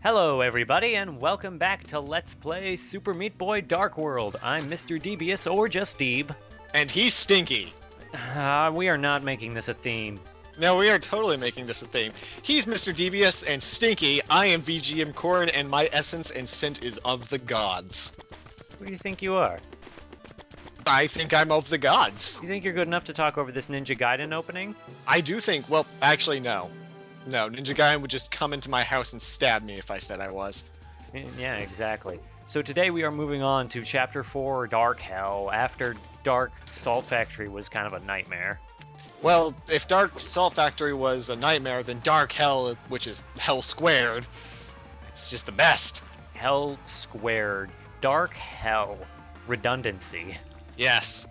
Hello everybody and welcome back to Let's Play Super Meat Boy Dark World. I'm Mr. Devious, or just Deeb. And he's Stinky. We are not making this a theme. No, we are totally making this a theme. He's Mr. Devious and Stinky. I am VGM Corn, and my essence and scent is of the gods. Who do you think you are? I think I'm of the gods. You think you're good enough to talk over this Ninja Gaiden opening? I do think, well, actually, no. No, Ninja Gaiden would just come into my house and stab me if I said I was. Yeah, exactly. So today we are moving on to Chapter 4, Dark Hell, after Dark Salt Factory was kind of a nightmare. Well, if Dark Salt Factory was a nightmare, then Dark Hell, which is Hell Squared, it's just the best. Hell Squared. Dark Hell. Redundancy. Yes,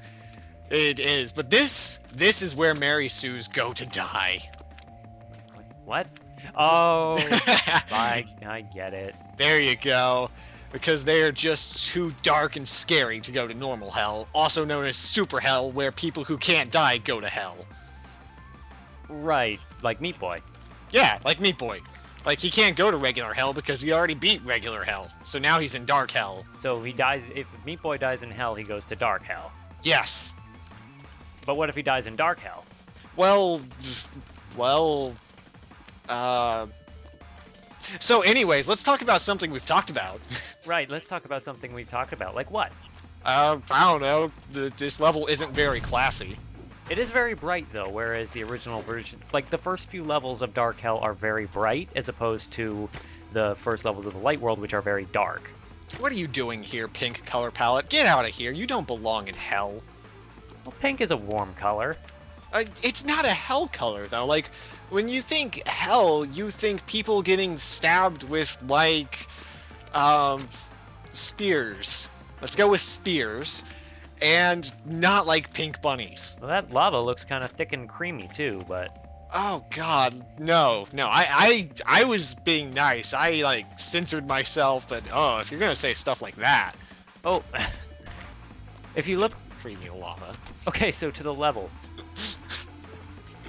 it is. But this is where Mary Sues go to die. What? Oh, I get it. There you go. Because they are just too dark and scary to go to normal hell, also known as super hell, where people who can't die go to hell. Right, like Meat Boy. Yeah, like Meat Boy. Like, he can't go to regular hell because he already beat regular hell, so now he's in dark hell. So he dies, if Meat Boy dies in hell, he goes to dark hell. Yes. But what if he dies in dark hell? Well, so anyways, let's talk about something we've talked about. Right, let's talk about something we've talked about. Like what? I don't know. This level isn't very classy. It is very bright, though, whereas the original version, like the first few levels of Dark Hell are very bright, as opposed to the first levels of the Light World, which are very dark. What are you doing here, pink color palette? Get out of here. You don't belong in hell. Well, pink is a warm color. It's not a hell color, though. Like, when you think hell, you think people getting stabbed with, like, spears. Let's go with spears. And not like pink bunnies. Well, that lava looks kind of thick and creamy, too, but... Oh, God. No. I was being nice. I, like, censored myself, but, oh, if you're gonna say stuff like that... Oh. If you look... Creamy lava. Okay, so to the level.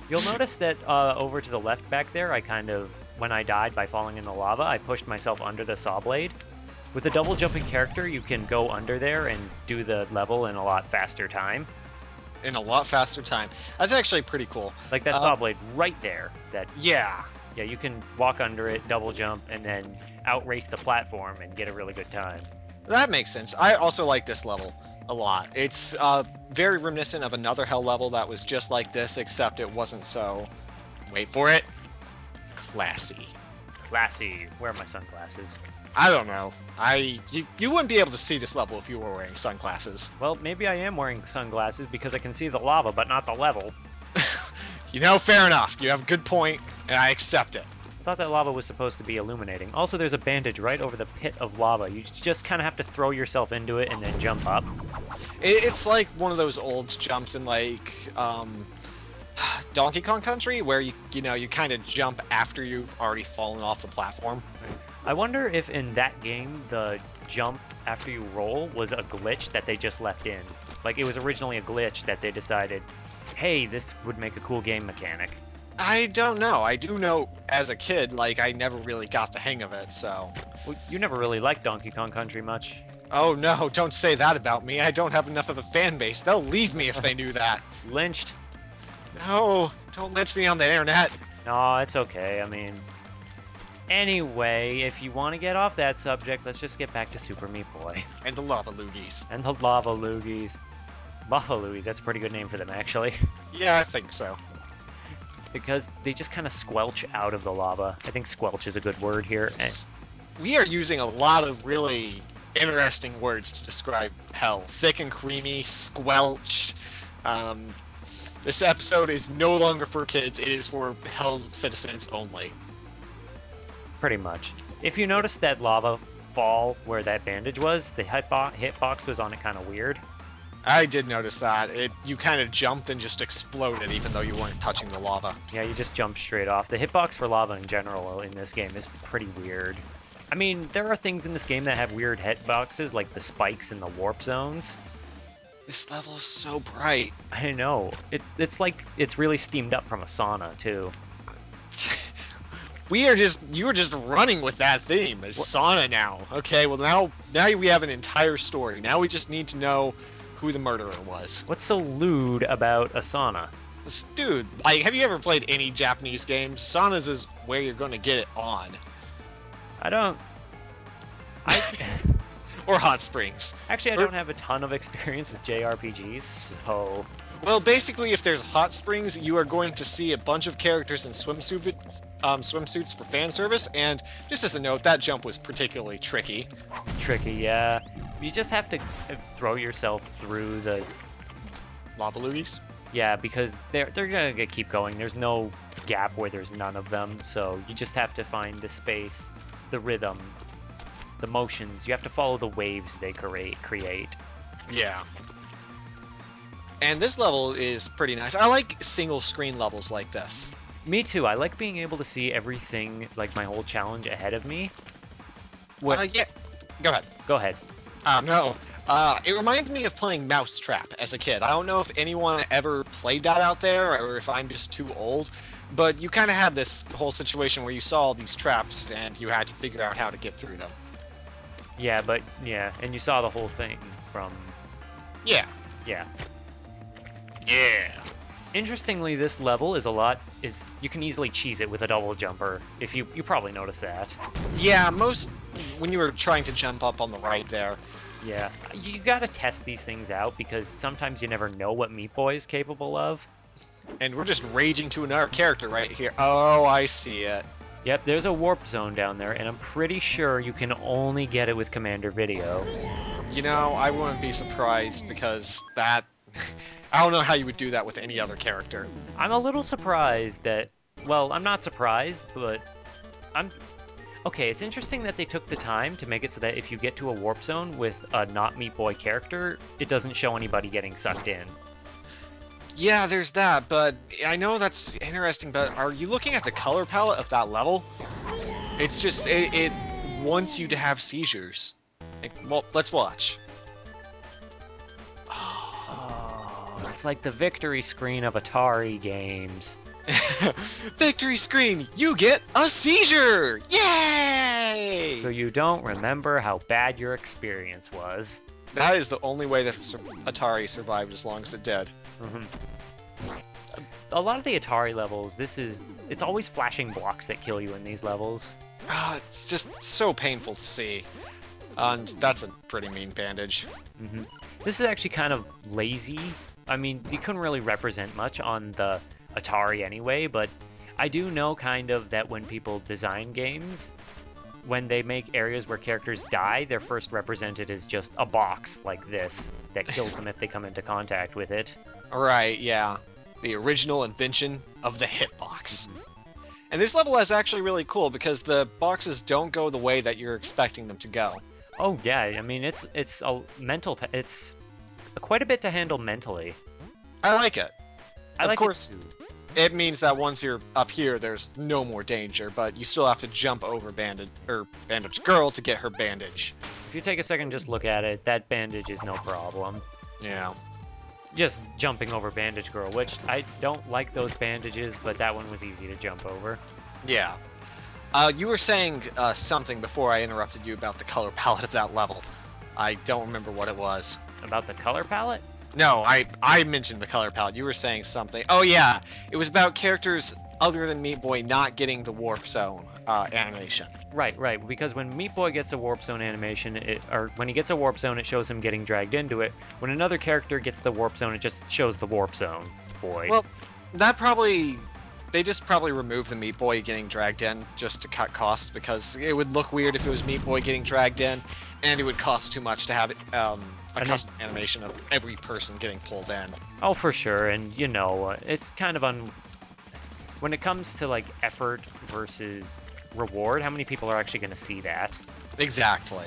You'll notice that over to the left back there, I kind of, when I died by falling in the lava, I pushed myself under the saw blade. With a double jumping character, you can go under there and do the level in a lot faster time. In a lot faster time. That's actually pretty cool. Like that saw blade right there. Yeah. Yeah, you can walk under it, double jump, and then outrace the platform and get a really good time. That makes sense. I also like this level a lot. It's very reminiscent of another hell level that was just like this, except it wasn't so, wait for it, classy. Classy. Where are my sunglasses? I don't know. You wouldn't be able to see this level if you were wearing sunglasses. Well, maybe I am wearing sunglasses because I can see the lava, but not the level. You know, fair enough. You have a good point, and I accept it. I thought that lava was supposed to be illuminating. Also, there's a bandage right over the pit of lava. You just kind of have to throw yourself into it and then jump up. It's like one of those old jumps in, like, Donkey Kong Country, where you kind of jump after you've already fallen off the platform. I wonder if in that game the jump after you roll was a glitch that they just left in. Like it was originally a glitch that they decided, hey, this would make a cool game mechanic. I don't know. I do know as a kid, like, I never really got the hang of it, so... Well, you never really liked Donkey Kong Country much. Oh no, don't say that about me. I don't have enough of a fan base. They'll leave me if they knew that. Lynched. No, don't lynch me on the internet. No, it's okay. I mean... Anyway, if you want to get off that subject, let's just get back to Super Meat Boy. And the lava loogies. And the lava loogies. Lava loogies, that's a pretty good name for them, actually. Yeah, I think so. Because they just kind of squelch out of the lava. I think squelch is a good word here. We are using a lot of really interesting words to describe hell. Thick and creamy, squelch. This episode is no longer for kids. It is for hell citizens only. Pretty much. If you notice that lava fall where that bandage was, the hitbox was on it kind of weird. I did notice that. You kind of jumped and just exploded even though you weren't touching the lava. Yeah, you just jumped straight off. The hitbox for lava in general in this game is pretty weird. I mean, there are things in this game that have weird hitboxes, like the spikes in the warp zones. This level is so bright. I know. It's like it's really steamed up from a sauna, too. You were just running with that theme as Sauna now. Okay, well now we have an entire story. Now we just need to know who the murderer was. What's so lewd about Asana? Dude, like, have you ever played any Japanese games? Saunas is where you're gonna get it on. I don't. Or hot springs. Actually, I don't have a ton of experience with JRPGs, so. Well, basically, if there's hot springs, you are going to see a bunch of characters in swimsuits for fan service. And just as a note, that jump was particularly tricky. Tricky, yeah. You just have to throw yourself through the Lava loogies. Yeah, because they're gonna keep going. There's no gap where there's none of them, so you just have to find the space, the rhythm, the motions. You have to follow the waves they create. Yeah. And this level is pretty nice. I like single screen levels like this. Me too. I like being able to see everything, like my whole challenge ahead of me. Yeah. Go ahead. Go ahead. No. It reminds me of playing Mousetrap as a kid. I don't know if anyone ever played that out there, or if I'm just too old, but you kind of had this whole situation where you saw all these traps, and you had to figure out how to get through them. Yeah, and you saw the whole thing from... Yeah. Yeah. Yeah. Interestingly, this level you can easily cheese it with a double jumper. If you probably noticed that. Yeah, when you were trying to jump up on the right there. Yeah, you gotta test these things out because sometimes you never know what Meat Boy is capable of. And we're just raging to another character right here. Oh, I see it. Yep, there's a warp zone down there, and I'm pretty sure you can only get it with Commander Video. You know, I wouldn't be surprised because that... I don't know how you would do that with any other character. I'm a little surprised that... Well, I'm not surprised, but Okay, it's interesting that they took the time to make it so that if you get to a warp zone with a not Meat Boy character, it doesn't show anybody getting sucked in. Yeah, there's that, but I know that's interesting, but are you looking at the color palette of that level? It's just, it wants you to have seizures. Well, let's watch. Oh, it's like the victory screen of Atari games. Victory screen! You get a seizure! Yay! So you don't remember how bad your experience was. That is the only way that Atari survived as long as it did. Mm-hmm. A lot of the Atari levels, it's always flashing blocks that kill you in these levels. It's just so painful to see. And that's a pretty mean bandage. Mm-hmm. This is actually kind of lazy. I mean, you couldn't really represent much on the Atari anyway, but I do know kind of that when people design games, when they make areas where characters die, they're first represented as just a box like this that kills them if they come into contact with it. Right, yeah. The original invention of the hitbox. And this level is actually really cool because the boxes don't go the way that you're expecting them to go. Oh yeah, I mean it's a mental it's quite a bit to handle mentally. I like it. Of course, it means that once you're up here, there's no more danger, but you still have to jump over Bandage Girl to get her bandage. If you take a second and just look at it, that bandage is no problem. Yeah. Just jumping over Bandage Girl, which I don't like those bandages, but that one was easy to jump over. Yeah. You were saying something before I interrupted you about the color palette of that level. I don't remember what it was. About the color palette? No, I mentioned the color palette. You were saying something. Oh yeah, it was about characters other than Meat Boy not getting the warp zone animation. Right. Because when Meat Boy gets a warp zone animation, or when he gets a warp zone, it shows him getting dragged into it. When another character gets the warp zone, it just shows the warp zone boy. Well, they just probably removed the Meat Boy getting dragged in just to cut costs, because it would look weird if it was Meat Boy getting dragged in, and it would cost too much to have a custom animation of every person getting pulled in. Oh, for sure, and it's kind of when it comes to like effort versus reward, how many people are actually going to see that? Exactly.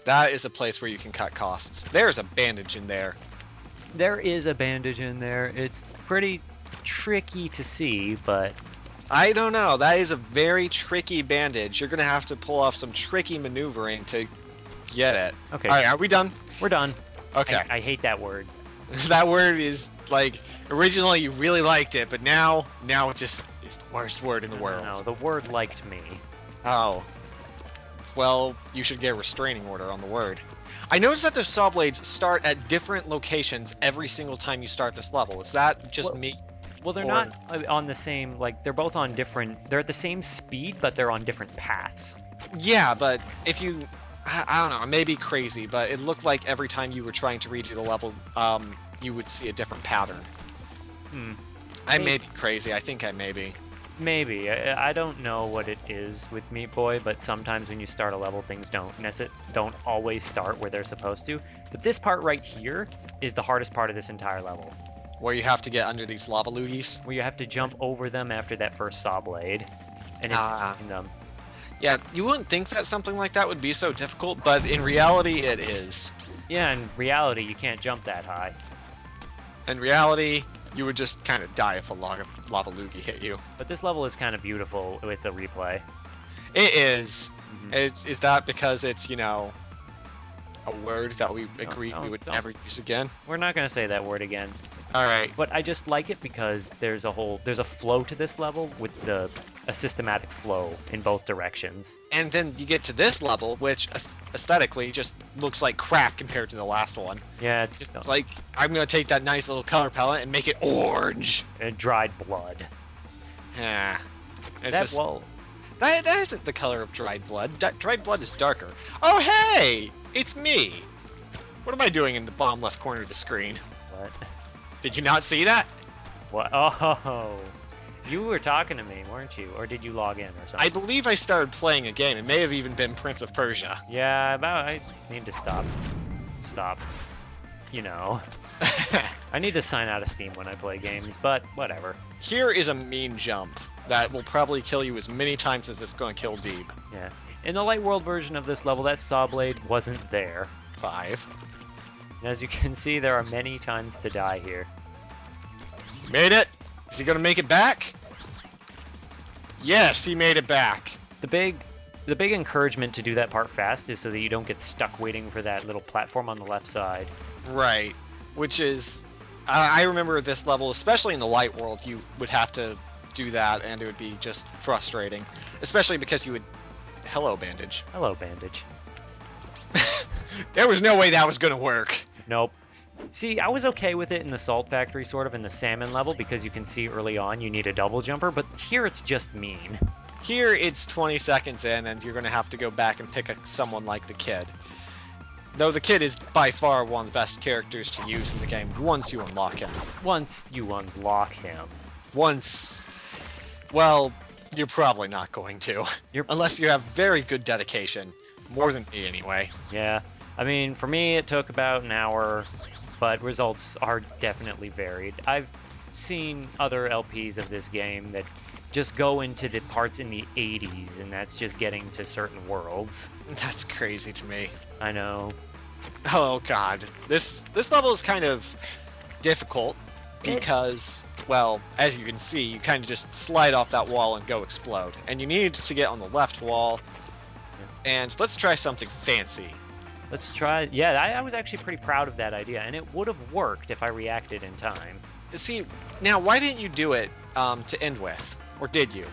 That is a place where you can cut costs. There's a bandage in there. There is a bandage in there. It's pretty tricky to see, but I don't know. That is a very tricky bandage. You're going to have to pull off some tricky maneuvering to get it. Okay. All right, are we done? We're done. Okay. I hate that word. That word is like originally you really liked it, but now it just is the worst word in the world. No, the word liked me. Oh. Well, you should get a restraining order on the word. I noticed that the saw blades start at different locations every single time you start this level. Is that just me? Well, they're not on the same, like, they're both on different, they're at the same speed, but they're on different paths. Yeah, but if you, I don't know, I may be crazy, but it looked like every time you were trying to redo the level, you would see a different pattern. I may be crazy. I think I may be. Maybe. I don't know what it is with Meat Boy, but sometimes when you start a level, things don't always start where they're supposed to. But this part right here is the hardest part of this entire level. Where you have to get under these lava loogies? Where you have to jump over them after that first saw blade. And in between them. Yeah, you wouldn't think that something like that would be so difficult, but in reality, it is. Yeah, in reality, you can't jump that high. In reality, you would just kind of die if a lava loogie hit you. But this level is kind of beautiful with the replay. It is. Is that because it's, you know, a word that we agreed we would never use again? We're not going to say that word again. All right. But I just like it because there's a flow to this level with a systematic flow in both directions. And then you get to this level, which aesthetically just looks like crap compared to the last one. Yeah, it's like, I'm going to take that nice little color palette and make it orange. Dried blood. Yeah. That isn't the color of dried blood. Dried blood is darker. Oh, hey! It's me! What am I doing in the bottom left corner of the screen? What? Did you not see that? What? Oh, you were talking to me, weren't you? Or did you log in or something? I believe I started playing a game. It may have even been Prince of Persia. Yeah, I need to stop. You know. I need to sign out of Steam when I play games, but whatever. Here is a mean jump that will probably kill you as many times as it's going to kill Deeb. Yeah. In the Light World version of this level, that saw blade wasn't there. 5. And as you can see, there are many times to die here. Made it! Is he gonna make it back? Yes, he made it back. The big encouragement to do that part fast is so that you don't get stuck waiting for that little platform on the left side. Right. Which is, I remember this level, especially in the Light World, you would have to do that, and it would be just frustrating. Especially because you would... Hello, Bandage. Hello, Bandage. There was no way that was gonna work. Nope. See, I was okay with it in the Salt Factory, sort of in the Salmon level, because you can see early on you need a double jumper, but here it's just mean. Here it's 20 seconds in, and you're gonna have to go back and pick someone like the Kid. Though the Kid is by far one of the best characters to use in the game once you unlock him. Once you unlock him. Once... Well, you're probably not going to. Unless you have very good dedication. More than me, anyway. Yeah. I mean, for me, it took about an hour, but results are definitely varied. I've seen other LPs of this game that just go into the parts in the 80s, and that's just getting to certain worlds. That's crazy to me. I know. Oh, God. This level is kind of difficult because, well, as you can see, you kind of just slide off that wall and go explode. And you need to get on the left wall. And let's try something fancy. Let's try... Yeah, I was actually pretty proud of that idea, and it would have worked if I reacted in time. See, now, why didn't you do it to end with? Or did you?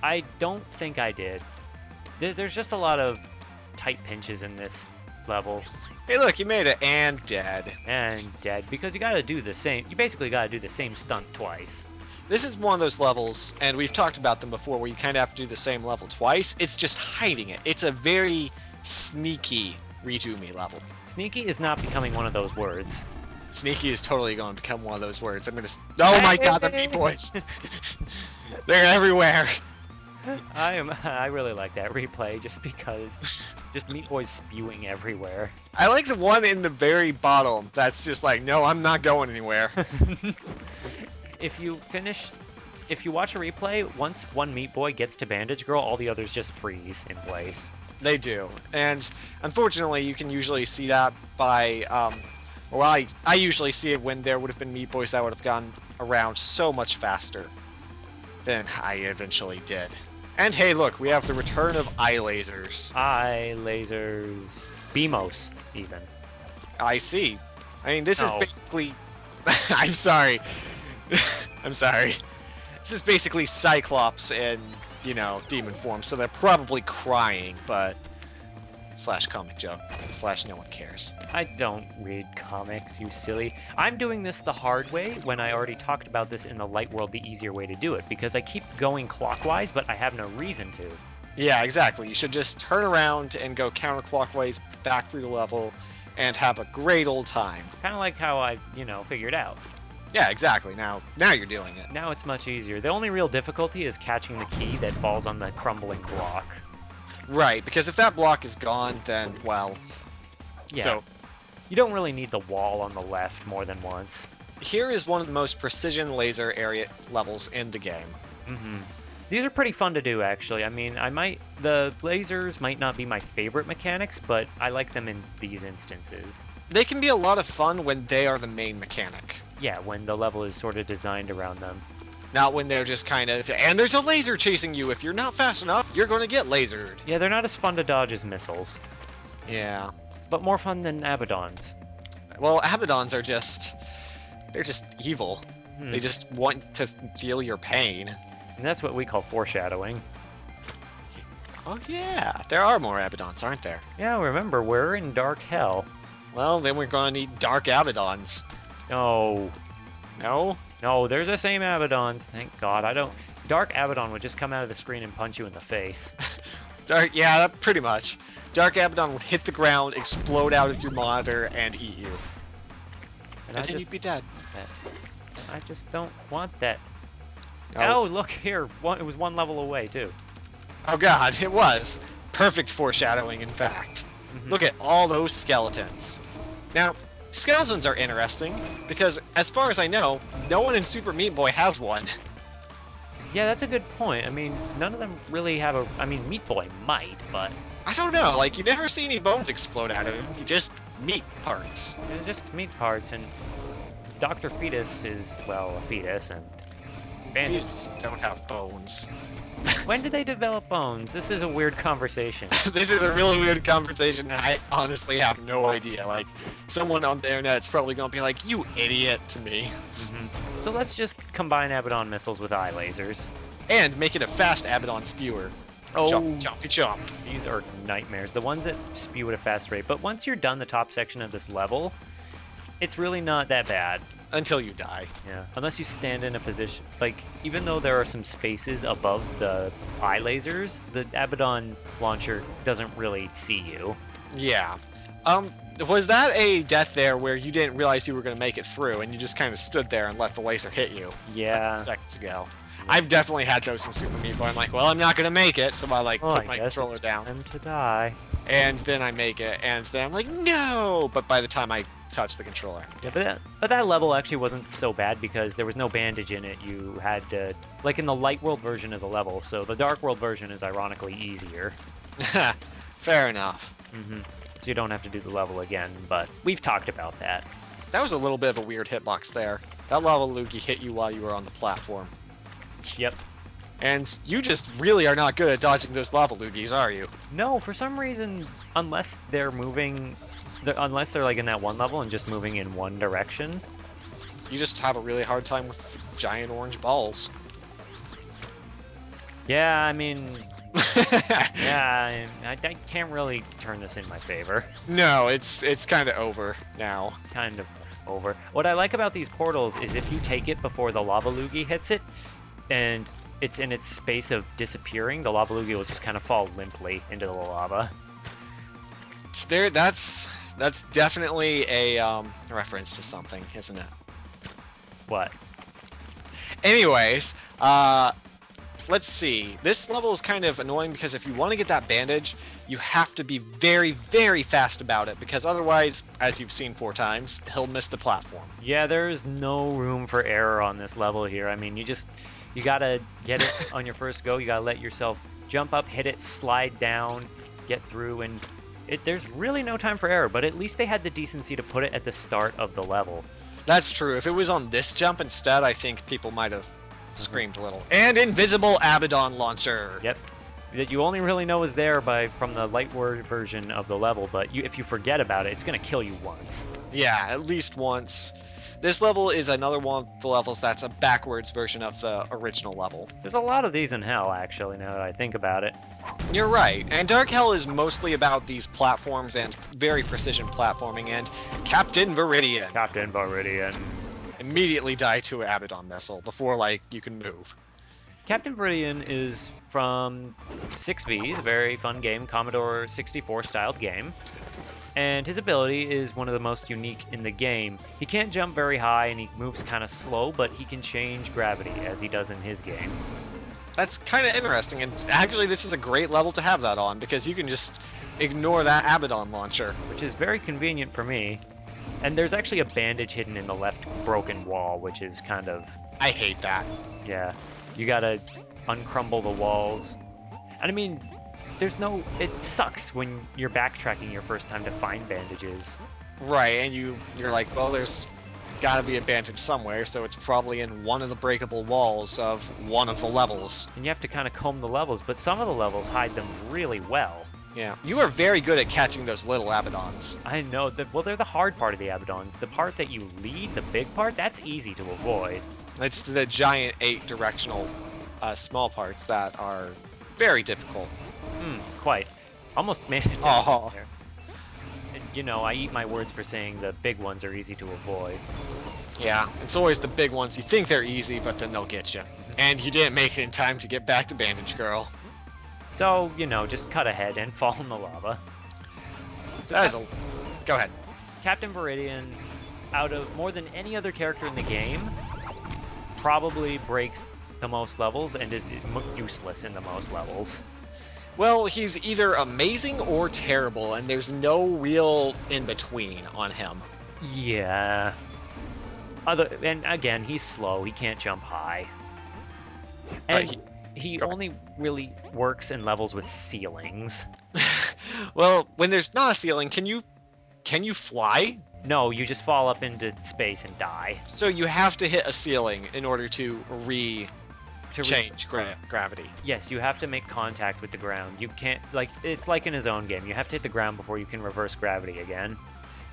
I don't think I did. There's just a lot of tight pinches in this level. Hey, look, you made it and dead. And dead, because you gotta do the same... You basically gotta do the same stunt twice. This is one of those levels, and we've talked about them before, where you kind of have to do the same level twice. It's just hiding it. It's a very sneaky redo me level. Sneaky is not becoming one of those words. Sneaky is totally going to become one of those words. I'm gonna... Oh my God, the Meat Boys! They're everywhere. I really like that replay just because just Meat Boys spewing everywhere. I like the one in the very bottom that's just like, no, I'm not going anywhere. If you watch a replay, once one Meat Boy gets to Bandage Girl, all the others just freeze in place. They do. And unfortunately, you can usually see that by, well, I usually see it when there would have been Meat Boys that would have gone around so much faster than I eventually did. And hey, look, we have the return of eye lasers. Eye lasers. BMOS, even. I see. I mean, this is basically I'm sorry. I'm sorry. This is basically Cyclops in, you know, demon form, so they're probably crying, but... Slash comic joke. Slash no one cares. I don't read comics, you silly. I'm doing this the hard way when I already talked about this in the light world, the easier way to do it, because I keep going clockwise, but I have no reason to. Yeah, exactly. You should just turn around and go counterclockwise back through the level and have a great old time. Kind of like how I, figured out. Yeah, exactly. Now you're doing it. Now it's much easier. The only real difficulty is catching the key that falls on the crumbling block. Right, because if that block is gone, then, well... Yeah. So, you don't really need the wall on the left more than once. here is one of the most precision laser area levels in the game. Mm-hmm. These are pretty fun to do, actually. I mean, the lasers might not be my favorite mechanics, but I like them in these instances. They can be a lot of fun when they are the main mechanic. Yeah, when the level is sort of designed around them. Not when they're just kind of, and there's a laser chasing you. If you're not fast enough, you're going to get lasered. Yeah, they're not as fun to dodge as missiles. Yeah. But more fun than Abaddons. Well, Abaddons are they're just evil. Hmm. They just want to feel your pain. And that's what we call foreshadowing. Oh yeah, there are more Abaddons, aren't there? Yeah, remember, we're in Dark Hell. Well, then we're going to need Dark Abaddons. No. No? No, they're the same Abaddons. Thank God. Dark Abaddon would just come out of the screen and punch you in the face. Yeah, pretty much. Dark Abaddon would hit the ground, explode out of your monitor, and eat you. And then you'd be dead. I just don't want that. Oh, Oh, look here. It was one level away, too. oh god, it was. Perfect foreshadowing, in fact. Mhm. Look at all those skeletons. Now, skeletons are interesting, because as far as I know, no one in Super Meat Boy has one. Yeah, that's a good point. I mean, none of them really have a... I mean, Meat Boy might, but... I don't know, like, you never see any bones explode out of him. You just meat parts. They're just meat parts, and Dr. Fetus is, well, a fetus, and... Fetuses don't have bones. When did they develop bones? This is a weird conversation. This is a really weird conversation, and I honestly have no idea. Like, someone on the internet's probably gonna be like, you idiot, to me. Mm-hmm. So let's just combine Abaddon missiles with eye lasers. And make it a fast Abaddon spewer. Oh, Jump, jumpy jump. these are nightmares. The ones that spew at a fast rate. But once you're done the top section of this level, it's really not that bad. Until you die. Yeah, unless you stand in a position, like, even though there are some spaces above the eye lasers, the Abaddon launcher doesn't really see you. Yeah. Was that a death there where you didn't realize you were going to make it through and you just kind of stood there and let the laser hit you? Yeah. A few seconds ago. I've definitely had those in Super Meat Boy. I'm like, well, I'm not going to make it, so I, like, Well, put I my guess controller it's down. time to die. And then I make it, and then I'm like, no! But by the time I touch the controller. Yeah, but that level actually wasn't so bad because there was no bandage in it. You had to, like in the light world version of the level, so the dark world version is ironically easier. Fair enough. Mm-hmm. So you don't have to do the level again, but we've talked about that. That was a little bit of a weird hitbox there. That lava loogie hit you while you were on the platform. Yep. And you just really are not good at dodging those lava loogies, are you? No, for some reason, unless they're unless they're like in that one level and just moving in one direction. You just have a really hard time with giant orange balls. Yeah, I mean, yeah, I can't really turn this in my favor. No, it's kind of over now. Kind of over. What I like about these portals is if you take it before the lava loogie hits it, and it's in its space of disappearing, the lava loogie will just kind of fall limply into the lava. That's definitely a reference to something, isn't it? What? Anyways, let's see. This level is kind of annoying because if you want to get that bandage, you have to be very, very fast about it because otherwise, as you've seen 4 times, he'll miss the platform. Yeah, there's no room for error on this level here. I mean, you gotta get it on your first go. You gotta let yourself jump up, hit it, slide down, get through, and there's really no time for error, but at least they had the decency to put it at the start of the level. That's true. If it was on this jump instead, I think people might have screamed a little. And invisible Abaddon launcher. Yep. That you only really know is there from the light word version of the level, but if you forget about it, it's gonna kill you once. Yeah, at least once. This level is another one of the levels that's a backwards version of the original level. There's a lot of these in Hell, actually, now that I think about it. You're right, and Dark Hell is mostly about these platforms and very precision platforming, and Captain Viridian Captain Viridian. immediately die to an Abaddon missile before, like, you can move. Captain Viridian is from 6Vs, a very fun game, Commodore 64 styled game. And his ability is one of the most unique in the game. He can't jump very high and he moves kind of slow, but he can change gravity as he does in his game. That's kind of interesting, and actually this is a great level to have that on, because you can just ignore that Abaddon launcher. Which is very convenient for me. And there's actually a bandage hidden in the left broken wall, which is kind of... I hate that. Yeah. You gotta uncrumble the walls. And I mean, there's no... It sucks when you're backtracking your first time to find bandages. Right, and you're like, well, there's gotta be a bandage somewhere, so it's probably in one of the breakable walls of one of the levels. And you have to kind of comb the levels, but some of the levels hide them really well. Yeah, you are very good at catching those little Abaddons. I know. Well, they're the hard part of the Abaddons. The part that you lead, the big part, that's easy to avoid. It's the giant 8-directional small parts that are very difficult. Quite. Almost made it Oh. there. And, you know, I eat my words for saying the big ones are easy to avoid. Yeah, it's always the big ones. You think they're easy, but then they'll get you. And you didn't make it in time to get back to Bandage Girl. So, you know, just cut ahead and fall in the lava. So Go ahead. Captain Viridian, out of more than any other character in the game, probably breaks the most levels and is useless in the most levels. Well, he's either amazing or terrible, and there's no real in-between on him. Yeah. And again, he's slow. He can't jump high. And he only really works in levels with ceilings. Well, when there's not a ceiling, can you fly? No, you just fall up into space and die. So you have to hit a ceiling in order to change gravity. Yes, you have to make contact with the ground. You can't, like, it's like in his own game. You have to hit the ground before you can reverse gravity again.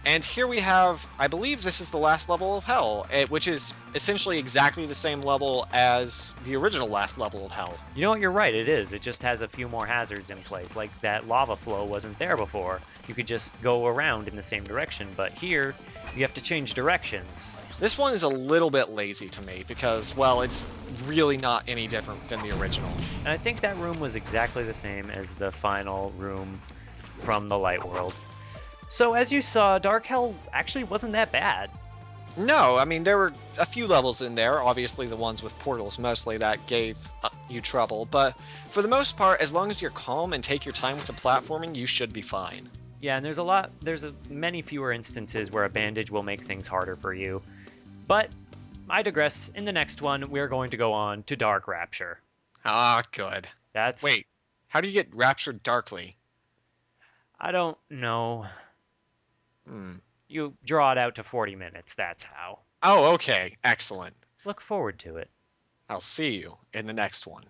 And here we have, I believe this is the last level of Hell, which is essentially exactly the same level as the original last level of Hell. You know what, you're right, it is. It just has a few more hazards in place. Like that lava flow wasn't there before. You could just go around in the same direction, but here you have to change directions. This one is a little bit lazy to me because, well, it's really not any different than the original. And I think that room was exactly the same as the final room from the Light World. So as you saw, Dark Hell actually wasn't that bad. No, I mean, there were a few levels in there, obviously the ones with portals mostly, that gave you trouble, but for the most part, as long as you're calm and take your time with the platforming, you should be fine. Yeah, and there's many fewer instances where a bandage will make things harder for you. But I digress. In the next one, we're going to go on to Dark Rapture. Ah, good. Wait, how do you get raptured darkly? I don't know. You draw it out to 40 minutes, that's how. Oh, okay. Excellent. Look forward to it. I'll see you in the next one.